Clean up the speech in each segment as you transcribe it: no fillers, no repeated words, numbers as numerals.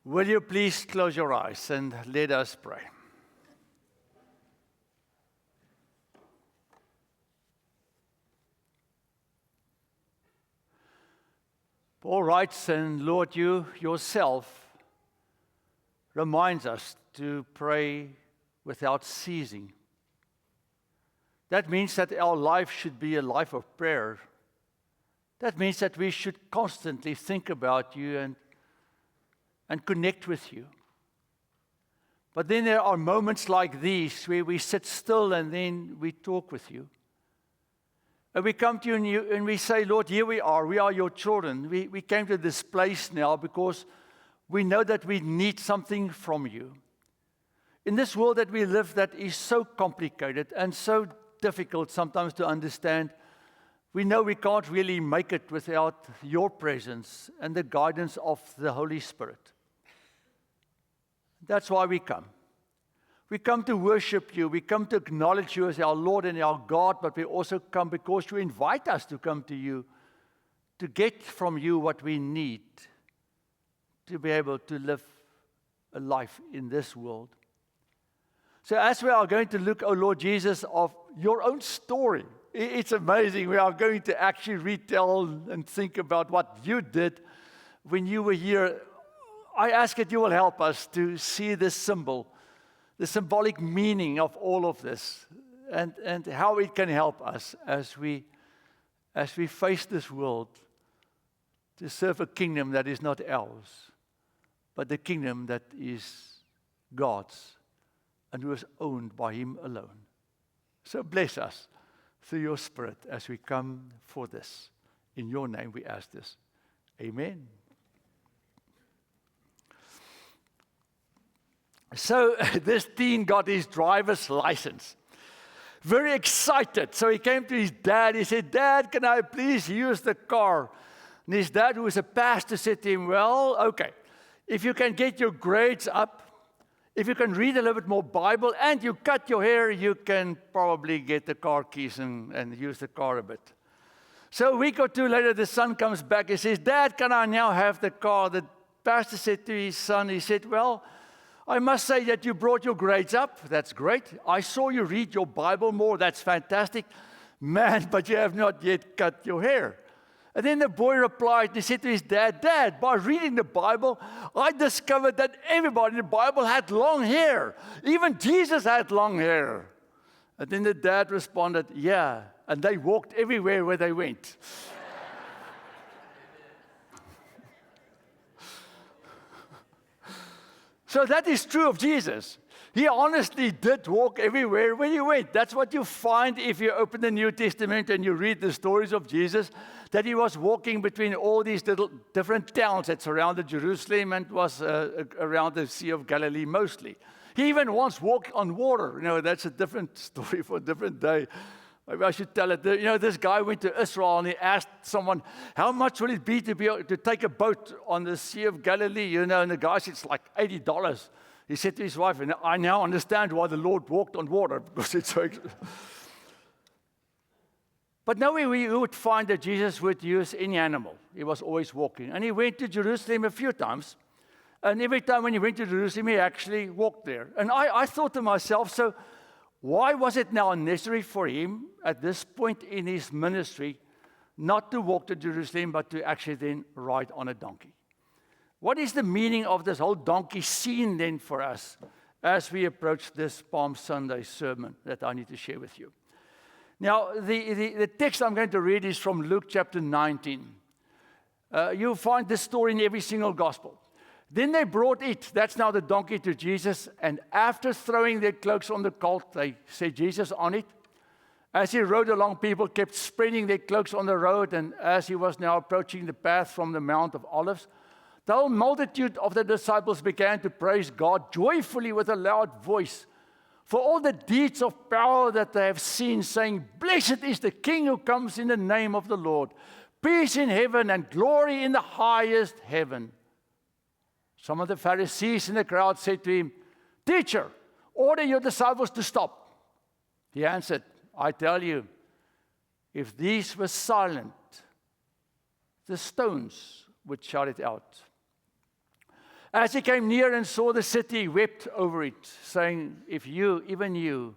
Will you please close your eyes and let us pray? Paul writes, and Lord, you yourself reminds us to pray without ceasing. That means that our life should be a life of prayer. That means that we should constantly think about you and connect with you. But then there are moments like these where we sit still and then we talk with you. And we come to you and we say, Lord, here we are your children. We came to this place now because we know that we need something from you. In this world that we live that is so complicated and so difficult sometimes to understand, we know we can't really make it without your presence and the guidance of the Holy Spirit. That's why we come. We come to worship you. We come to acknowledge you as our Lord and our God, but we also come because you invite us to come to you, to get from you what we need to be able to live a life in this world. So as we are going to look, oh Lord Jesus, of your own story, it's amazing. We are going to actually retell and think about what you did when you were here. I ask that you will help us to see this symbol, the symbolic meaning of all of this, and how it can help us as we face this world to serve a kingdom that is not ours, but the kingdom that is God's and who is owned by Him alone. So bless us through your Spirit as we come for this. In your name we ask this. Amen. So this teen got his driver's license. Very excited. So he came to his dad. He said, Dad, can I please use the car? And his dad, who was a pastor, said to him, well, okay, if you can get your grades up, if you can read a little bit more Bible, and you cut your hair, you can probably get the car keys and use the car a bit. So a week or two later, the son comes back and says, Dad, can I now have the car? The pastor said to his son, he said, well, I must say that you brought your grades up. That's great. I saw you read your Bible more. That's fantastic. Man, but you have not yet cut your hair. And then the boy replied, he said to his dad, Dad, by reading the Bible, I discovered that everybody in the Bible had long hair. Even Jesus had long hair. And then the dad responded, yeah, and they walked everywhere where they went. So that is true of Jesus. He honestly did walk everywhere where he went. That's what you find if you open the New Testament and you read the stories of Jesus, that he was walking between all these little different towns that surrounded Jerusalem and was around the Sea of Galilee mostly. He even once walked on water. You know, that's a different story for a different day. Maybe I should tell it. You know, this guy went to Israel and he asked someone, how much will it be to take a boat on the Sea of Galilee? You know, and the guy said, it's like $80. He said to his wife, and I now understand why the Lord walked on water, because it's so expensive. But now we would find that Jesus would use any animal. He was always walking. And he went to Jerusalem a few times. And every time when he went to Jerusalem, he actually walked there. And I thought to myself, so why was it now necessary for him at this point in his ministry not to walk to Jerusalem, but to actually then ride on a donkey? What is the meaning of this whole donkey scene then for us as we approach this Palm Sunday sermon that I need to share with you? Now, the text I'm going to read is from Luke chapter 19. You'll find this story in every single gospel. Then they brought it, that's now the donkey, to Jesus, and after throwing their cloaks on the colt, they set Jesus on it. As he rode along, people kept spreading their cloaks on the road, and as he was now approaching the path from the Mount of Olives, the whole multitude of the disciples began to praise God joyfully with a loud voice for all the deeds of power that they have seen, saying, Blessed is the King who comes in the name of the Lord. Peace in heaven and glory in the highest heaven. Some of the Pharisees in the crowd said to him, Teacher, order your disciples to stop. He answered, I tell you, if these were silent, the stones would shout it out. As he came near and saw the city, he wept over it, saying, if you, even you,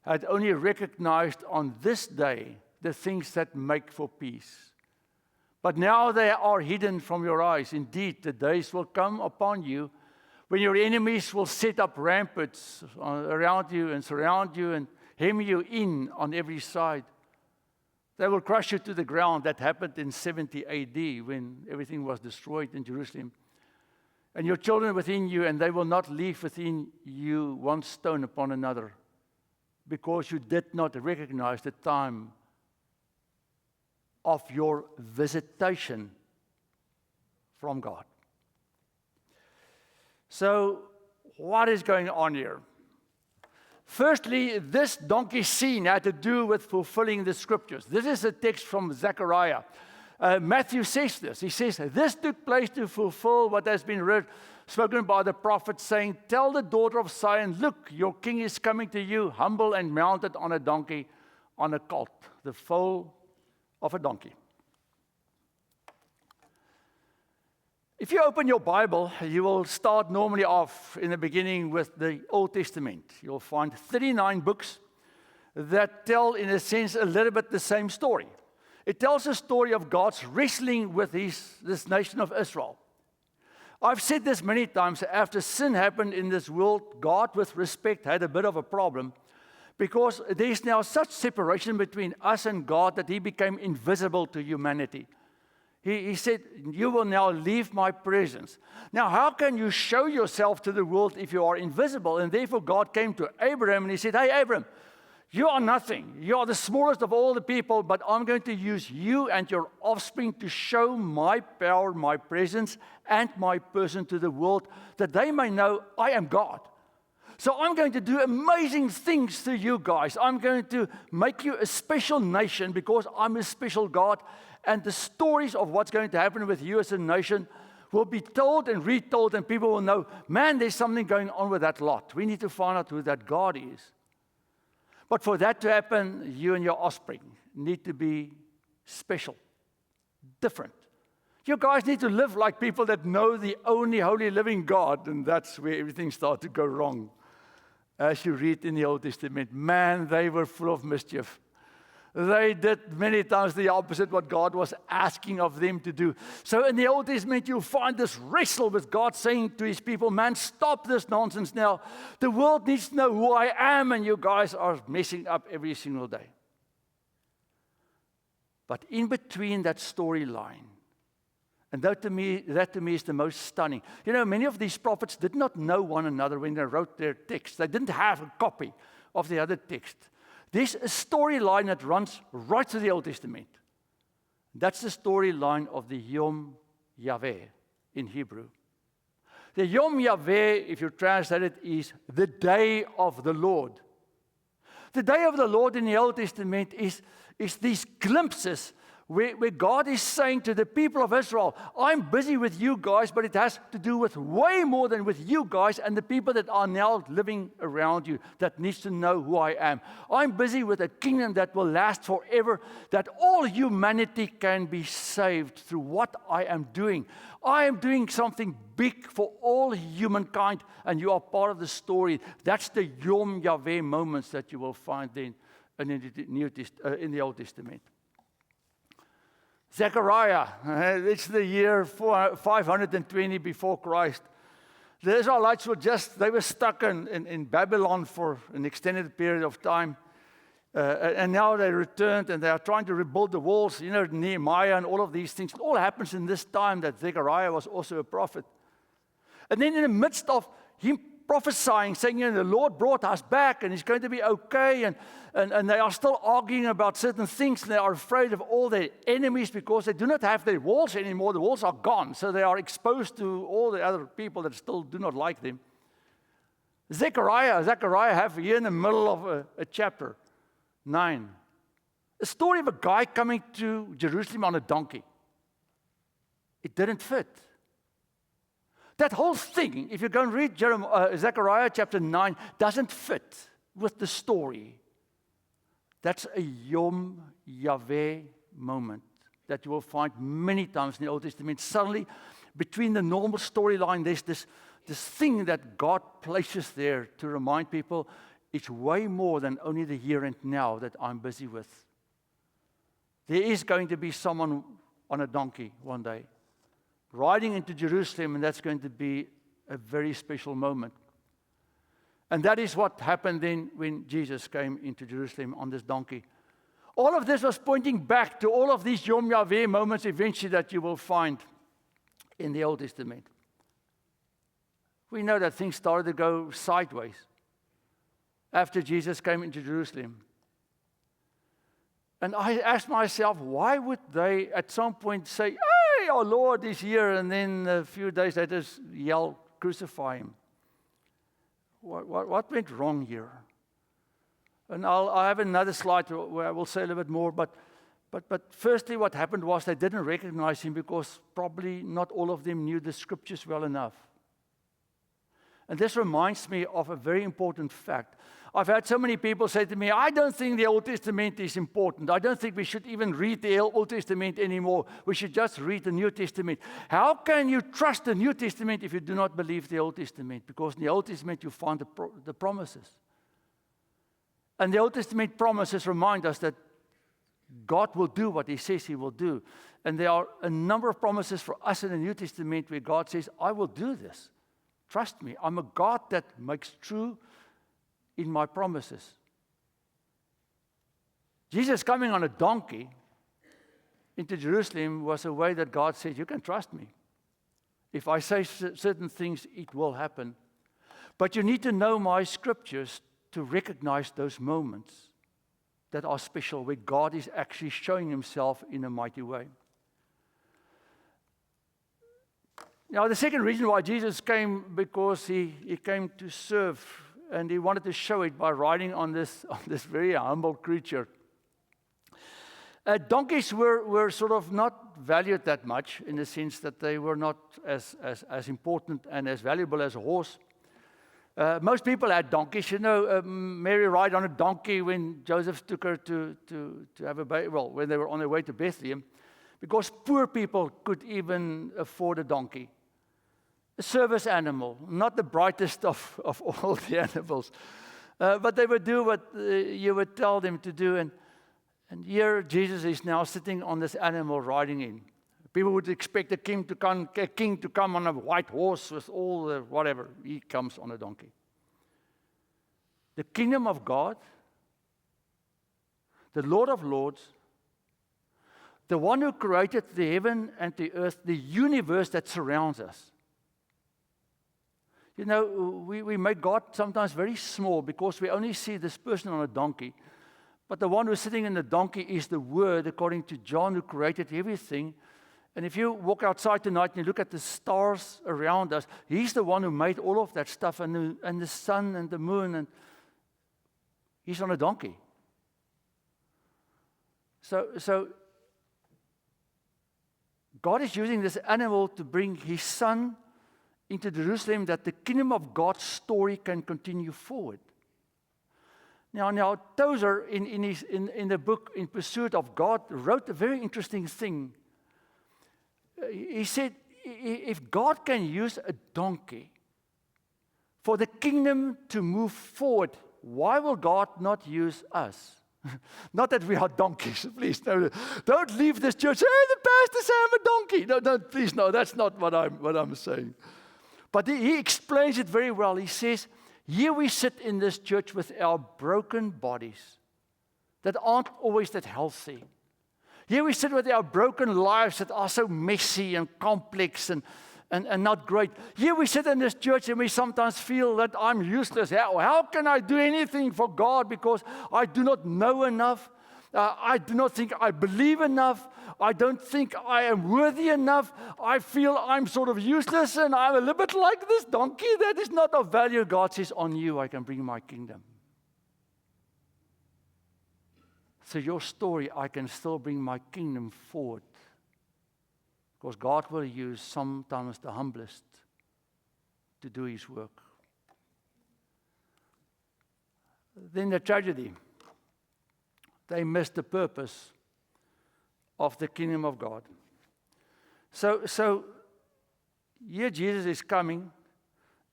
had only recognized on this day the things that make for peace. But now they are hidden from your eyes. Indeed, the days will come upon you when your enemies will set up ramparts around you and surround you and hem you in on every side. They will crush you to the ground. That happened in 70 AD when everything was destroyed in Jerusalem. And your children within you, and they will not leave within you one stone upon another, because you did not recognize the time of your visitation from God. So, what is going on here? Firstly, this donkey scene had to do with fulfilling the scriptures. This is a text from Zechariah. Matthew says this. He says, this took place to fulfill what has been spoken by the prophet, saying, tell the daughter of Zion, look, your king is coming to you, humble and mounted on a donkey, on a colt, the foal of a donkey. If you open your Bible, you will start normally off in the beginning with the Old Testament. You'll find 39 books that tell, in a sense, a little bit the same story. It tells a story of God's wrestling with this nation of Israel. I've said this many times. After sin happened in this world, God, with respect, had a bit of a problem, because there's now such separation between us and God that he became invisible to humanity. He said, you will now leave my presence. Now, how can you show yourself to the world if you are invisible? And therefore, God came to Abraham and he said, hey, Abraham, you are nothing. You are the smallest of all the people, but I'm going to use you and your offspring to show my power, my presence, and my person to the world, that they may know I am God. So I'm going to do amazing things through you guys. I'm going to make you a special nation because I'm a special God. And the stories of what's going to happen with you as a nation will be told and retold, and people will know, man, there's something going on with that lot. We need to find out who that God is. But for that to happen, you and your offspring need to be special, different. You guys need to live like people that know the only holy living God, and that's where everything started to go wrong. As you read in the Old Testament, man, they were full of mischief. They did many times the opposite what God was asking of them to do. So in the Old Testament, you'll find this wrestle with God saying to his people, man, stop this nonsense now. The world needs to know who I am, and you guys are messing up every single day. But in between that storyline, and that to me is the most stunning. You know, many of these prophets did not know one another when they wrote their text. They didn't have a copy of the other text. There's a storyline that runs right through the Old Testament. That's the storyline of the Yom Yahweh in Hebrew. The Yom Yahweh, if you translate it, is the day of the Lord. The day of the Lord in the Old Testament is these glimpses where God is saying to the people of Israel, I'm busy with you guys, but it has to do with way more than with you guys and the people that are now living around you that needs to know who I am. I'm busy with a kingdom that will last forever, that all humanity can be saved through what I am doing. I am doing something big for all humankind, and you are part of the story. That's the Yom Yahweh moments that you will find then in the Old Testament. Zechariah, it's the year 520 before Christ. The Israelites they were stuck in Babylon for an extended period of time. And now they returned and they are trying to rebuild the walls. You know, Nehemiah and all of these things. It all happens in this time that Zechariah was also a prophet. And then in the midst of him prophesying, saying, you know, the Lord brought us back and it's going to be okay. And they are still arguing about certain things. And they are afraid of all their enemies because they do not have their walls anymore. The walls are gone. So they are exposed to all the other people that still do not like them. Zechariah have here in the middle of a chapter 9. A story of a guy coming to Jerusalem on a donkey. It didn't fit. That whole thing, if you go and read Zechariah chapter 9, doesn't fit with the story. That's a Yom Yahweh moment that you will find many times in the Old Testament. Suddenly, between the normal storyline, there's this thing that God places there to remind people it's way more than only the here and now that I'm busy with. There is going to be someone on a donkey one day, riding into Jerusalem, and that's going to be a very special moment. And that is what happened then when Jesus came into Jerusalem on this donkey. All of this was pointing back to all of these Yom Yahweh moments eventually that you will find in the Old Testament. We know that things started to go sideways after Jesus came into Jerusalem. And I asked myself, why would they at some point say, "Hey, our Lord is here," and then a few days later yell, "Crucify him"? What went wrong here? And I have another slide where I will say a little bit more, but firstly what happened was they didn't recognize him because probably not all of them knew the scriptures well enough. And this reminds me of a very important fact. I've had so many people say to me, "I don't think the Old Testament is important. I don't think we should even read the Old Testament anymore. We should just read the New Testament." How can you trust the New Testament if you do not believe the Old Testament? Because in the Old Testament you find the promises. And the Old Testament promises remind us that God will do what he says he will do. And there are a number of promises for us in the New Testament where God says, "I will do this. Trust me, I'm a God that makes true in my promises." Jesus coming on a donkey into Jerusalem was a way that God said, "You can trust me. If I say certain things, it will happen. But you need to know my scriptures to recognize those moments that are special, where God is actually showing himself in a mighty way." Now, the second reason why Jesus came, because he came to serve, and he wanted to show it by riding on this very humble creature. Donkeys were sort of not valued that much, in the sense that they were not as important and as valuable as a horse. Most people had donkeys. You know, Mary rode on a donkey when Joseph took her to have a baby, well, when they were on their way to Bethlehem, because poor people could even afford a donkey. A service animal, not the brightest of all the animals. But they would do what you would tell them to do. And here Jesus is now sitting on this animal riding in. People would expect a king to come on a white horse with all the whatever. He comes on a donkey. The kingdom of God, the Lord of Lords, the one who created the heaven and the earth, the universe that surrounds us. You know, we make God sometimes very small because we only see this person on a donkey. But the one who's sitting in the donkey is the Word, according to John, who created everything. And if you walk outside tonight and you look at the stars around us, he's the one who made all of that stuff, and the sun and the moon, and he's on a donkey. So God is using this animal to bring his son into Jerusalem, that the kingdom of God's story can continue forward. Now Tozer, in the book In Pursuit of God, wrote a very interesting thing. He said, if God can use a donkey for the kingdom to move forward, why will God not use us? Not that we are donkeys, please. No, don't leave this church. Hey, the pastor said I'm a donkey. No, please, no. That's not what I'm saying. But he explains it very well. He says, here we sit in this church with our broken bodies that aren't always that healthy. Here we sit with our broken lives that are so messy and complex and not great. Here we sit in this church and we sometimes feel that I'm useless. How can I do anything for God because I do not know enough? I do not think I believe enough. I don't think I am worthy enough. I feel I'm sort of useless and I'm a little bit like this donkey. That is not of value. God says, on you I can bring my kingdom. So your story, I can still bring my kingdom forward. Because God will use sometimes the humblest to do his work. Then the tragedy. They missed the purpose of the kingdom of God. So here Jesus is coming,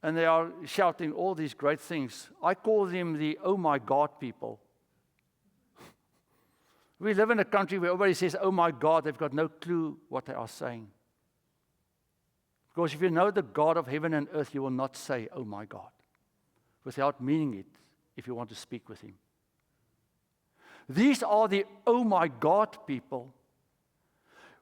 and they are shouting all these great things. I call them the oh my God people. We live in a country where everybody says, oh my God, they've got no clue what they are saying. Because if you know the God of heaven and earth, you will not say, oh my God, without meaning it if you want to speak with him. These are the oh my God people.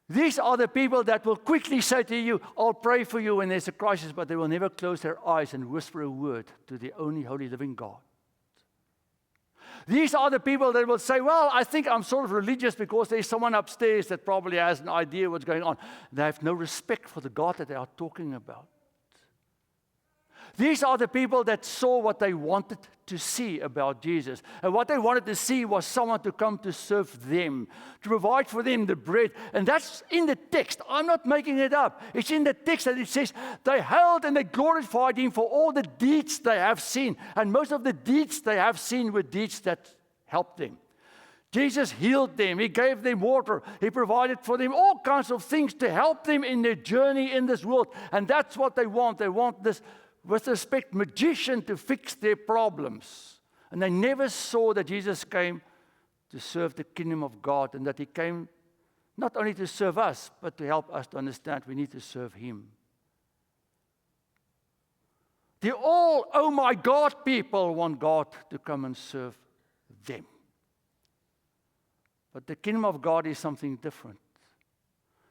These are the people that will quickly say to you, I'll pray for you when there's a crisis, but they will never close their eyes and whisper a word to the only holy living God. These are the people that will say, well, I think I'm sort of religious because there's someone upstairs that probably has an idea what's going on. They have no respect for the God that they are talking about. These are the people that saw what they wanted to see about Jesus. And what they wanted to see was someone to come to serve them, to provide for them the bread. And that's in the text. I'm not making it up. It's in the text that it says, they hailed and they glorified him for all the deeds they have seen. And most of the deeds they have seen were deeds that helped them. Jesus healed them. He gave them water. He provided for them all kinds of things to help them in their journey in this world. And that's what they want. They want this, with respect, magician to fix their problems. And they never saw that Jesus came to serve the kingdom of God, and that he came not only to serve us, but to help us to understand we need to serve him. The all, oh my God, people want God to come and serve them. But the kingdom of God is something different.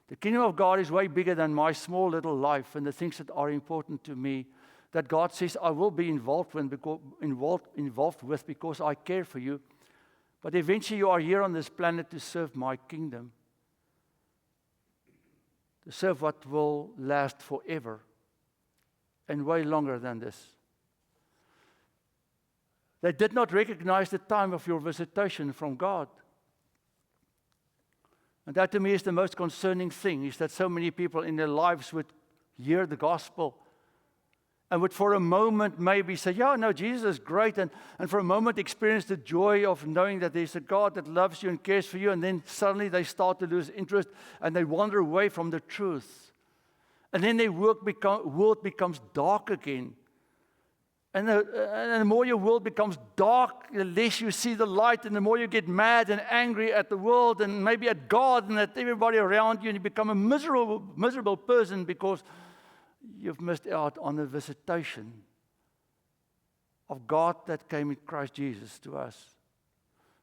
The kingdom of God is way bigger than my small little life and the things that are important to me, that God says I will be involved with because I care for you. But eventually you are here on this planet to serve my kingdom, to serve what will last forever and way longer than this. They did not recognize the time of your visitation from God. And that to me is the most concerning thing, is that so many people in their lives would hear the gospel and would for a moment maybe say, yeah, no, Jesus is great, and for a moment experience the joy of knowing that there's a God that loves you and cares for you, and then suddenly they start to lose interest and they wander away from the truth. And then their world becomes dark again. And the more your world becomes dark, the less you see the light, and the more you get mad and angry at the world and maybe at God and at everybody around you, and you become a miserable person because you've missed out on the visitation of God that came in Christ Jesus to us.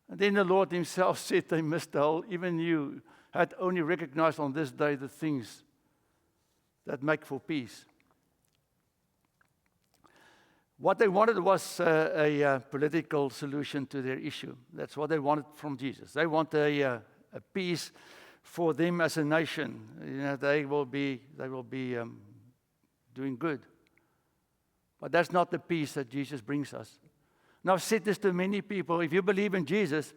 And then the Lord himself said they missed the whole, even you had only recognized on this day the things that make for peace. What they wanted was a political solution to their issue. That's what they wanted from Jesus. They want a peace for them as a nation. You know, they will be doing good. But that's not the peace that Jesus brings us. Now, I've said this to many people. If you believe in Jesus,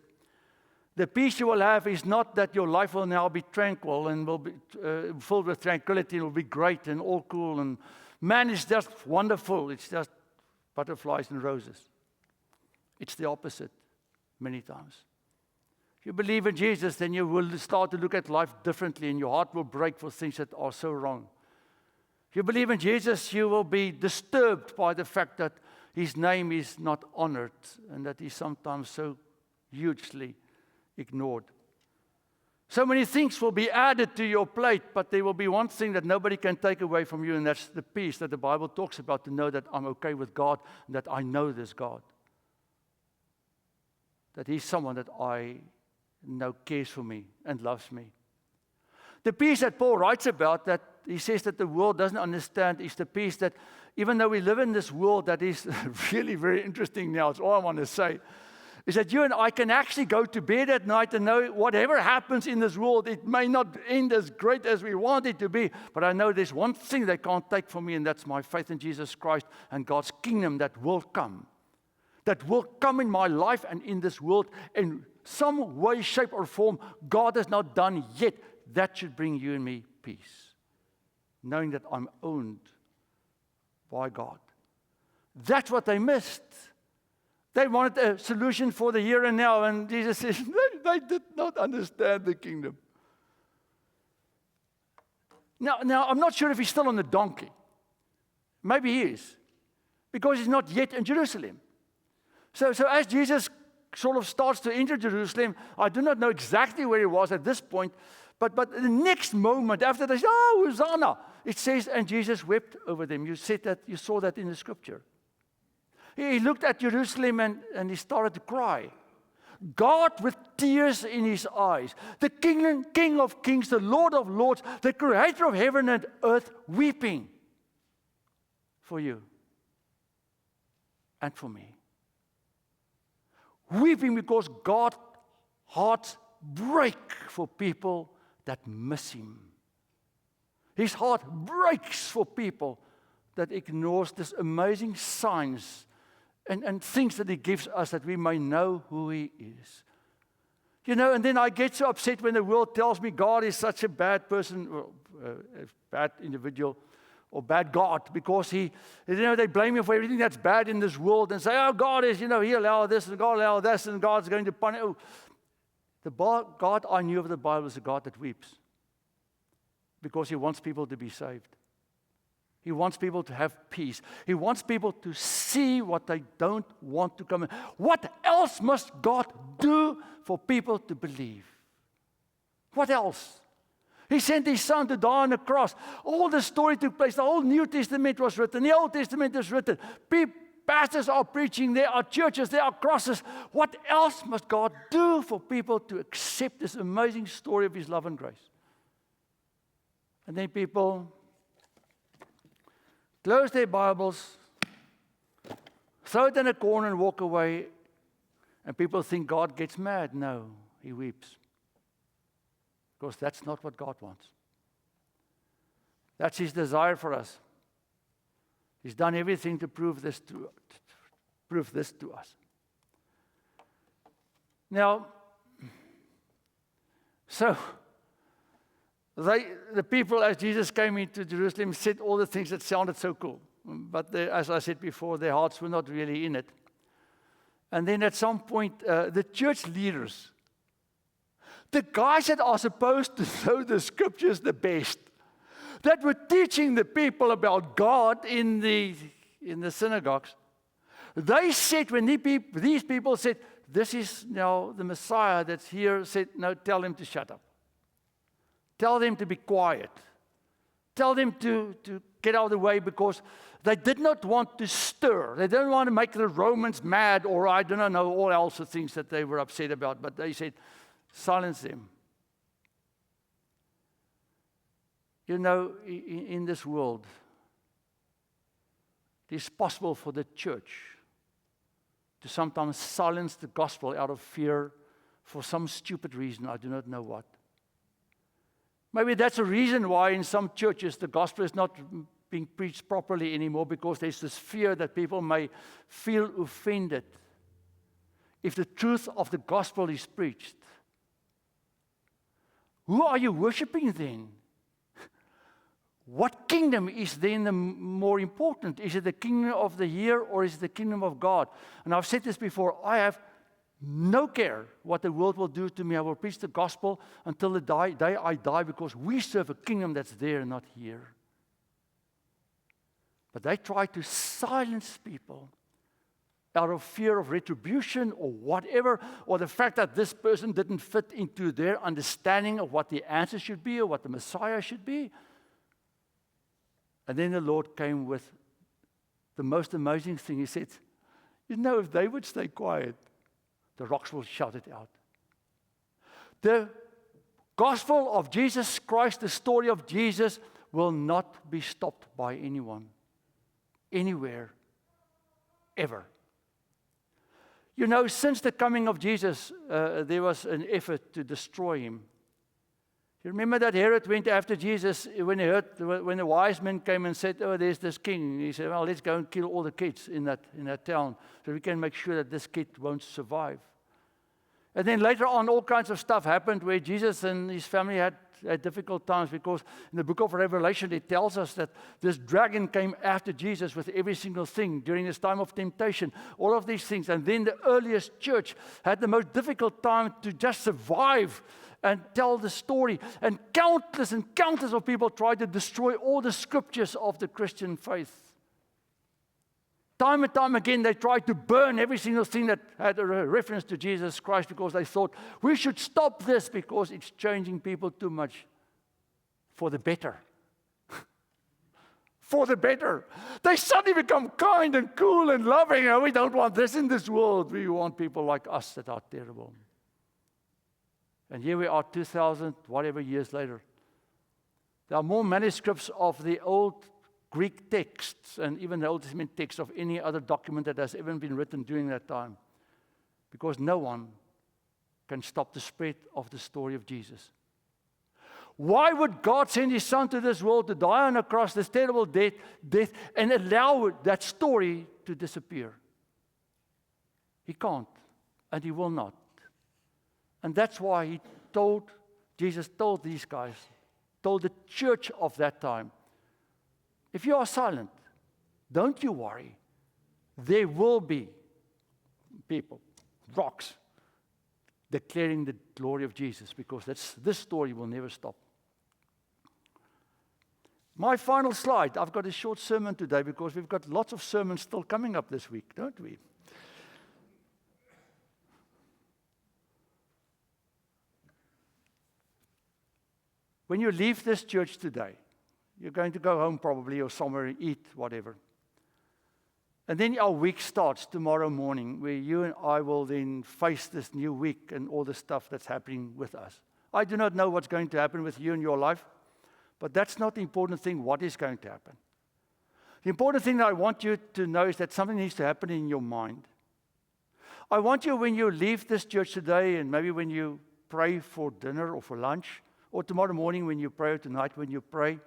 the peace you will have is not that your life will now be tranquil and will be filled with tranquility and will be great and all cool. And man is just wonderful. It's just butterflies and roses. It's the opposite many times. If you believe in Jesus, then you will start to look at life differently and your heart will break for things that are so wrong. If you believe in Jesus, you will be disturbed by the fact that his name is not honored and that he's sometimes so hugely ignored. So many things will be added to your plate, but there will be one thing that nobody can take away from you, and that's the peace that the Bible talks about, to know that I'm okay with God and that I know this God. That he's someone that I know cares for me and loves me. The peace that Paul writes about, that he says that the world doesn't understand, is the peace that even though we live in this world that is really very interesting now, it's all I want to say, is that you and I can actually go to bed at night and know whatever happens in this world, it may not end as great as we want it to be, but I know there's one thing they can't take from me, and that's my faith in Jesus Christ and God's kingdom that will come. That will come in my life and in this world in some way, shape, or form God has not done yet. That should bring you and me peace. Knowing that I'm owned by God. That's what they missed. They wanted a solution for the here and now, and Jesus says, they did not understand the kingdom. Now, I'm not sure if he's still on the donkey. Maybe he is, because he's not yet in Jerusalem. So as Jesus sort of starts to enter Jerusalem, I do not know exactly where he was at this point, but the next moment after they say, "Oh, Hosanna," it says, and Jesus wept over them. You saw that in the scripture. He looked at Jerusalem and he started to cry. God with tears in his eyes, the King of kings, the Lord of lords, the creator of heaven and earth, weeping for you and for me. Weeping because God's heart breaks for people that miss him. His heart breaks for people that ignores this amazing signs and things that he gives us that we may know who he is. You know, and then I get so upset when the world tells me God is such a bad person, or a bad individual, or bad God, because they blame him for everything that's bad in this world and say, "Oh, God is, he allowed this and God allowed this and God's going to punish." Oh, the God I knew of the Bible is a God that weeps because he wants people to be saved. He wants people to have peace. He wants people to see what they don't want to come in. What else must God do for people to believe? What else? He sent his son to die on the cross. All the story took place. The whole New Testament was written. The Old Testament is written. Pastors are preaching. There are churches. There are crosses. What else must God do for people to accept this amazing story of his love and grace? And then people close their Bibles, throw it in a corner and walk away, and people think God gets mad. No, he weeps. Because that's not what God wants. That's his desire for us. He's done everything to prove this to us. Now, so the people, as Jesus came into Jerusalem, said all the things that sounded so cool. But as I said before, their hearts were not really in it. And then at some point, the church leaders, the guys that are supposed to know the scriptures the best, that were teaching the people about God in the synagogues, they said, when these people said, "This is now the Messiah that's here," said, "No, tell him to shut up. Tell them to be quiet. Tell them to get out of the way," because they did not want to stir. They didn't want to make the Romans mad, or I don't know all else the things that they were upset about. But they said, silence them. You know, in this world, it is possible for the church to sometimes silence the gospel out of fear for some stupid reason. I do not know what. Maybe that's a reason why in some churches the gospel is not being preached properly anymore, because there's this fear that people may feel offended if the truth of the gospel is preached. Who are you worshiping then? What kingdom is then the more important? Is it the kingdom of the here, or is it the kingdom of God? And I've said this before, I have no care what the world will do to me. I will preach the gospel until the day I die, because we serve a kingdom that's there, not here. But they try to silence people out of fear of retribution or whatever, or the fact that this person didn't fit into their understanding of what the answer should be or what the Messiah should be. And then the Lord came with the most amazing thing. He said, if they would stay quiet, the rocks will shout it out. The gospel of Jesus Christ, the story of Jesus, will not be stopped by anyone, anywhere, ever. Since the coming of Jesus, there was an effort to destroy him. You remember that Herod went after Jesus when the wise men came and said, "Oh, there's this king." He said, "Well, let's go and kill all the kids in that town so we can make sure that this kid won't survive." And then later on, all kinds of stuff happened where Jesus and his family had difficult times, because in the book of Revelation, it tells us that this dragon came after Jesus with every single thing during this time of temptation, all of these things. And then the earliest church had the most difficult time to just survive and tell the story. And countless of people tried to destroy all the scriptures of the Christian faith. Time and time again, they tried to burn every single thing that had a reference to Jesus Christ because they thought, we should stop this because it's changing people too much for the better. For the better. They suddenly become kind and cool and loving. And we don't want this in this world. We want people like us that are terrible. And here we are 2,000, whatever years later. There are more manuscripts of the old Greek texts and even the Old Testament text of any other document that has ever been written during that time. Because no one can stop the spread of the story of Jesus. Why would God send His Son to this world to die on a cross, this terrible death, and allow that story to disappear? He can't, and He will not. And that's why Jesus told these guys, told the church of that time, if you are silent, don't you worry. There will be people, rocks, declaring the glory of Jesus, because this story will never stop. My final slide. I've got a short sermon today because we've got lots of sermons still coming up this week, don't we? When you leave this church today, you're going to go home probably or somewhere, eat, whatever. And then our week starts tomorrow morning, where you and I will then face this new week and all the stuff that's happening with us. I do not know what's going to happen with you in your life, but that's not the important thing, what is going to happen. The important thing that I want you to know is that something needs to happen in your mind. I want you, when you leave this church today, and maybe when you pray for dinner or for lunch, or tomorrow morning when you pray, or tonight when you pray,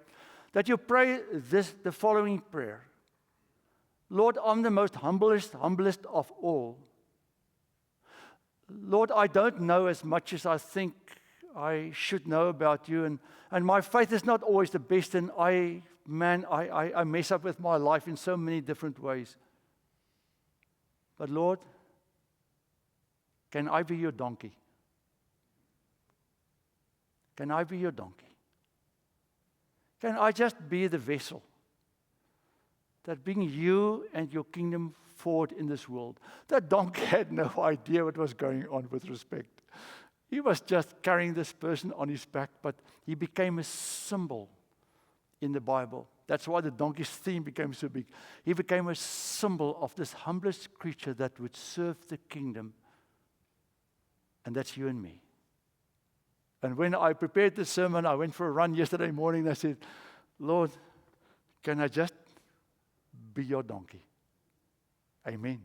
that you pray the following prayer. Lord, I'm the most humblest of all. Lord, I don't know as much as I think I should know about you, and my faith is not always the best, and I mess up with my life in so many different ways. But Lord, can I be your donkey? Can I be your donkey? Can I just be the vessel that bring you and your kingdom forward in this world? That donkey had no idea what was going on with respect. He was just carrying this person on his back, but he became a symbol in the Bible. That's why the donkey's theme became so big. He became a symbol of this humblest creature that would serve the kingdom, and that's you and me. And when I prepared the sermon, I went for a run yesterday morning, and I said, Lord, can I just be your donkey? Amen.